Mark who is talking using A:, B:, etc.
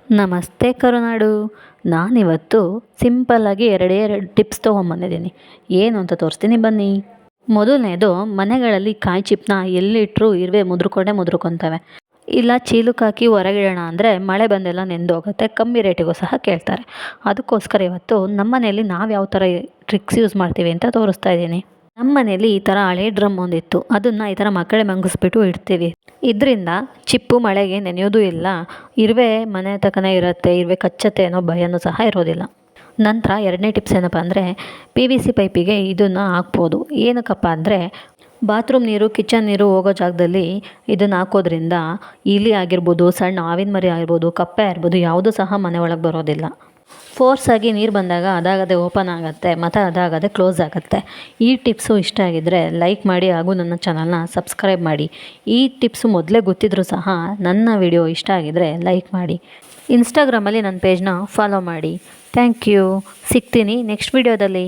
A: ನಮಸ್ತೆ ಕರುನಾಡು. ನಾನಿವತ್ತು ಸಿಂಪಲ್ಲಾಗಿ ಎರಡು ಟಿಪ್ಸ್ ತೊಗೊಂಬಂದಿದ್ದೀನಿ. ಏನು ಅಂತ ತೋರಿಸ್ತೀನಿ ಬನ್ನಿ. ಮೊದಲನೇದು, ಮನೆಗಳಲ್ಲಿ ಕಾಯಿ ಚಿಪ್ಪನ್ನ ಎಲ್ಲಿಟ್ಟರೂ ಇರುವೆ ಮುದ್ರಕೊಳ್ತವೆ. ಇಲ್ಲ ಚೀಲಕ್ಕೆ ಹಾಕಿ ಹೊರಗಿಡೋಣ ಅಂದರೆ ಮಳೆ ಬಂದೆಲ್ಲ ನೆಂದೋಗುತ್ತೆ, ಕಮ್ಮಿ ರೇಟಿಗೂ ಸಹ ಕೇಳ್ತಾರೆ. ಅದಕ್ಕೋಸ್ಕರ ಇವತ್ತು ನಮ್ಮ ಮನೆಯಲ್ಲಿ ನಾವು ಯಾವ ಥರ ಟ್ರಿಕ್ಸ್ ಯೂಸ್ ಮಾಡ್ತೀವಿ ಅಂತ ತೋರಿಸ್ತಾ ಇದ್ದೀನಿ. ನಮ್ಮ ಮನೇಲಿ ಈ ಥರ ಹಳೆ ಡ್ರಮ್ ಒಂದಿತ್ತು. ಅದನ್ನು ಈ ಥರ ಮಕ್ಕಳೇ ಮಂಗಿಸ್ಬಿಟ್ಟು ಇಡ್ತೀವಿ. ಇದರಿಂದ ಚಿಪ್ಪು ಮಳೆಗೆ ನೆನೆಯೋದು ಇಲ್ಲ, ಇರುವೆ ಮನೆ ತಕ್ಕನೇ ಇರುತ್ತೆ, ಇರುವೆ ಕಚ್ಚತ್ತೆ ಅನ್ನೋ ಭಯನೂ ಸಹ ಇರೋದಿಲ್ಲ. ನಂತರ ಎರಡನೇ ಟಿಪ್ಸ್ ಏನಪ್ಪ ಅಂದರೆ, PVC ಪೈಪಿಗೆ ಇದನ್ನು ಹಾಕ್ಬೋದು. ಏನಕ್ಕಪ್ಪ ಅಂದರೆ, ಬಾತ್ರೂಮ್ ನೀರು, ಕಿಚನ್ ನೀರು ಹೋಗೋ ಜಾಗದಲ್ಲಿ ಇದನ್ನು ಹಾಕೋದ್ರಿಂದ ಇಲಿ ಆಗಿರ್ಬೋದು, ಸಣ್ಣ ಹಾವಿನ ಮರಿ ಆಗಿರ್ಬೋದು, ಕಪ್ಪೆ ಆಗಿರ್ಬೋದು, ಯಾವುದೂ ಸಹ ಮನೆ ಒಳಗೆ ಬರೋದಿಲ್ಲ. ಫೋರ್ಸಾಗಿ ನೀರು ಬಂದಾಗ ಅದಾಗದೆ ಓಪನ್ ಆಗುತ್ತೆ ಮತ್ತು ಅದಾಗದೆ ಕ್ಲೋಸ್ ಆಗುತ್ತೆ. ಈ ಟಿಪ್ಸು ಇಷ್ಟ ಆಗಿದ್ದರೆ ಲೈಕ್ ಮಾಡಿ ಹಾಗೂ ನನ್ನ ಚಾನಲ್ನ ಸಬ್ಸ್ಕ್ರೈಬ್ ಮಾಡಿ. ಈ ಟಿಪ್ಸು ಮೊದಲೇ ಗೊತ್ತಿದ್ದರೂ ಸಹ ನನ್ನ ವಿಡಿಯೋ ಇಷ್ಟ ಆಗಿದ್ದರೆ ಲೈಕ್ ಮಾಡಿ. ಇನ್ಸ್ಟಾಗ್ರಾಮಲ್ಲಿ ನನ್ನ ಪೇಜ್ನ ಫಾಲೋ ಮಾಡಿ. Thank you. ಸಿಗ್ತೀನಿ ನೆಕ್ಸ್ಟ್ ವಿಡಿಯೋದಲ್ಲಿ.